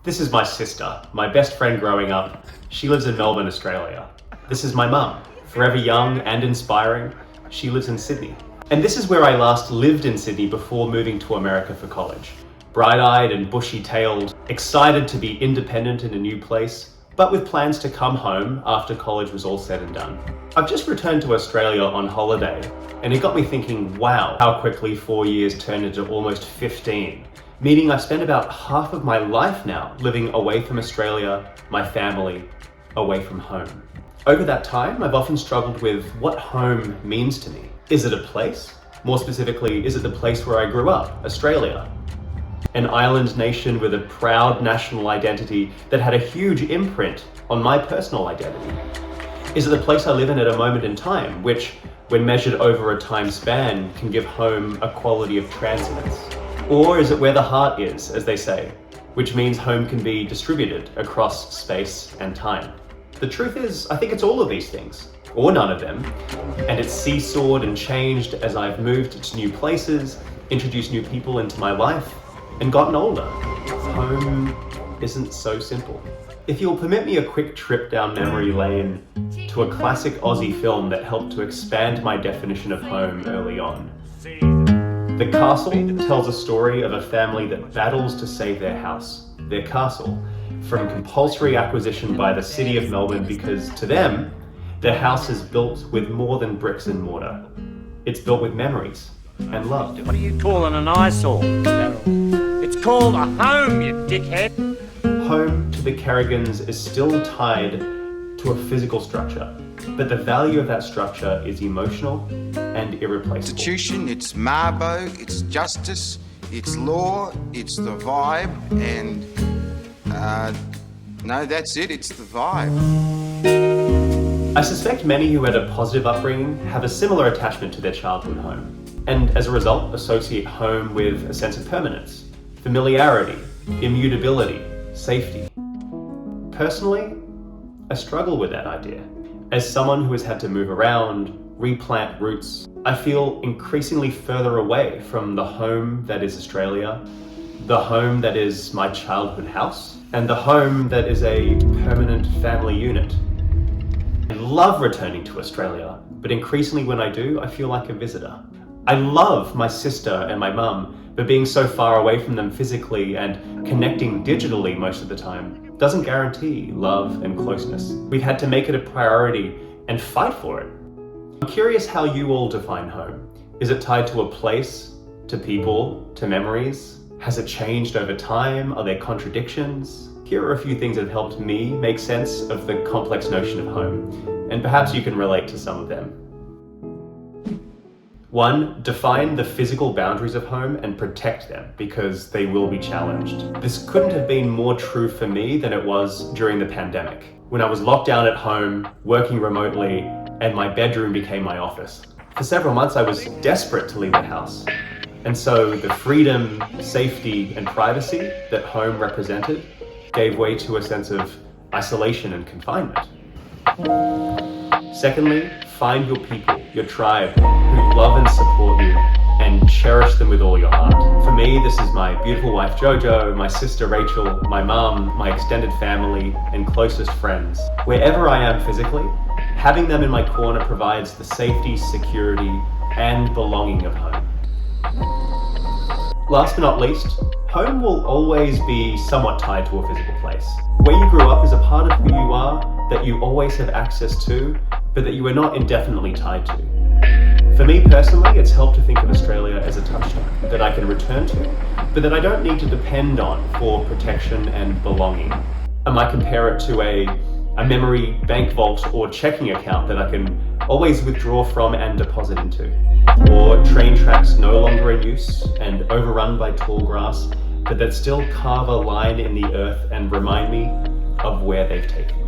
This is my sister, my best friend growing up. She lives in Melbourne, Australia. This is my mum, forever young and inspiring. She lives in Sydney. And this is where I last lived in Sydney before moving to America for college. Bright-eyed and bushy-tailed, excited to be independent in a new place, but with plans to come home after college was all said and done. I've just returned to Australia on holiday, and it got me thinking, wow, how quickly 4 years turned into almost 15. Meaning I've spent about half of my life now living away from Australia, my family, away from home. Over that time, I've often struggled with what home means to me. Is it a place? More specifically, is it the place where I grew up, Australia? An island nation with a proud national identity that had a huge imprint on my personal identity. Is it the place I live in at a moment in time, which, when measured over a time span, can give home a quality of transience? Or is it where the heart is, as they say, which means home can be distributed across space and time? The truth is, I think it's all of these things, or none of them, and it's seesawed and changed as I've moved to new places, introduced new people into my life, and gotten older. Home isn't so simple. If you'll permit me a quick trip down memory lane to a classic Aussie film that helped to expand my definition of home early on. The Castle tells a story of a family that battles to save their house, their castle, from compulsory acquisition by the city of Melbourne because, to them, their house is built with more than bricks and mortar. It's built with memories and love. What are you calling an eyesore, Daryl? It's called a home, you dickhead. Home to the Kerrigans is still tied to a physical structure, but the value of that structure is emotional and irreplaceable. Institution, it's Marbo, it's justice, it's law, it's the vibe, and no, that's it, it's the vibe. I suspect many who had a positive upbringing have a similar attachment to their childhood home, and as a result associate home with a sense of permanence, familiarity, immutability, safety. Personally, I struggle with that idea. As someone who has had to move around, replant roots, I feel increasingly further away from the home that is Australia, the home that is my childhood house, and the home that is a permanent family unit. I love returning to Australia, but increasingly when I do, I feel like a visitor. I love my sister and my mum, but being so far away from them physically and connecting digitally most of the time doesn't guarantee love and closeness. We've had to make it a priority and fight for it. I'm curious how you all define home. Is it tied to a place, to people, to memories? Has it changed over time? Are there contradictions? Here are a few things that have helped me make sense of the complex notion of home, and perhaps you can relate to some of them. 1, define the physical boundaries of home and protect them because they will be challenged. This couldn't have been more true for me than it was during the pandemic, when I was locked down at home, working remotely, and my bedroom became my office. For several months, I was desperate to leave the house. And so the freedom, safety, and privacy that home represented gave way to a sense of isolation and confinement. Secondly, find your people, your tribe, who love and support you, and cherish them with all your heart. For me, this is my beautiful wife Jojo, my sister Rachel, my mum, my extended family, and closest friends. Wherever I am physically, having them in my corner provides the safety, security, and belonging of home. Last but not least, home will always be somewhat tied to a physical place. Where you grew up is a part of who you are that you always have access to, but that you are not indefinitely tied to. For me personally, it's helped to think of Australia as a touchstone that I can return to, but that I don't need to depend on for protection and belonging. I might compare it to a memory bank vault or checking account that I can always withdraw from and deposit into. Or train tracks no longer in use and overrun by tall grass, but that still carve a line in the earth and remind me of where they've taken me.